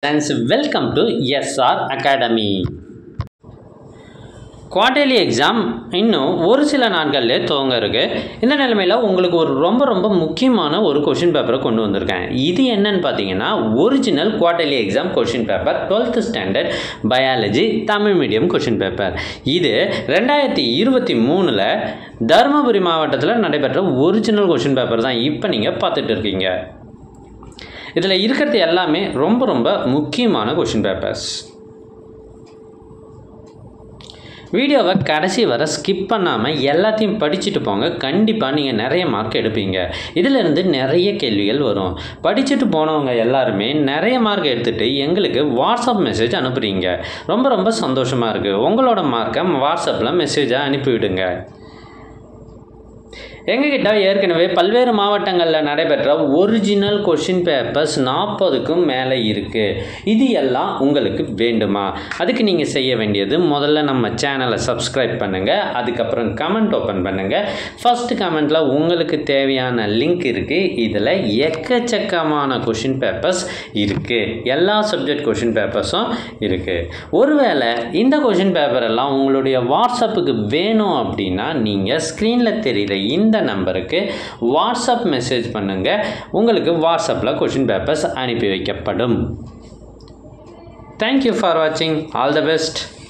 Friends, welcome to SR Academy. Quarterly exam இன்னும் ஒரு சில நாட்கள்லேயே துவங்க இருக்கு. இந்த நிலைமையில் உங்களுக்கு ஒரு ரொம்ப முக்கியமான ஒரு கொஷின் பேப்பரை கொண்டு வந்திருக்கேன். இது என்னன்னு பார்த்தீங்கன்னா, original quarterly exam question paper 12th standard biology Tamil medium question paper. இது 2023 தருமபுரி மாவட்டத்தில் நடைபெற்ற ஒரிஜினல் கொஷின் பேப்பர் தான் இப்போ நீங்கள் பார்த்துட்டு இருக்கீங்க. இதில் இருக்கிறது எல்லாமே ரொம்ப முக்கியமான கொஷின் பேப்பர்ஸ். வீடியோவை கடைசி வர ஸ்கிப் பண்ணாமல் எல்லாத்தையும் படிச்சுட்டு போங்க. கண்டிப்பாக நீங்கள் நிறைய மார்க் எடுப்பீங்க. இதிலிருந்து நிறைய கேள்விகள் வரும். படிச்சுட்டு போனவங்க எல்லாருமே நிறைய மார்க் எடுத்துகிட்டு எங்களுக்கு வாட்ஸ்அப் மெசேஜ் அனுப்புகிறீங்க. ரொம்ப சந்தோஷமாக இருக்குது. உங்களோட மார்க்கை வாட்ஸ்அப்பில் மெசேஜாக அனுப்பிவிடுங்க. எங்ககிட்ட ஏற்கனவே பல்வேறு மாவட்டங்களில் நடைபெற்ற ஒரிஜினல் கொஷின் பேப்பர்ஸ் 40க்கும் மேலே இருக்குது. இது எல்லாம் உங்களுக்கு வேண்டுமா? அதுக்கு நீங்கள் செய்ய வேண்டியது, முதல்ல நம்ம சேனலை சப்ஸ்கிரைப் பண்ணுங்கள். அதுக்கப்புறம் கமெண்ட் ஓப்பன் பண்ணுங்கள். ஃபஸ்ட்டு கமெண்ட்டில் உங்களுக்கு தேவையான லிங்க் இருக்குது. இதில் எக்கச்சக்கமான கொஷின் பேப்பர்ஸ் இருக்குது. எல்லா சப்ஜெக்ட் கொஷின் பேப்பர்ஸும் இருக்குது. ஒருவேளை இந்த கொஷின் பேப்பர் எல்லாம் உங்களுடைய வாட்ஸ்அப்புக்கு வேணும் அப்படின்னா நீங்கள் ஸ்க்ரீனில் தெரிகிற இந்த நம்பருக்கு வாட்ஸ்அப் மெசேஜ் பண்ணுங்க. உங்களுக்கு வாட்ஸ்அப்பில் கொஷின் பேப்பர்ஸ் அனுப்பி வைக்கப்படும். Thank you for watching. All the best.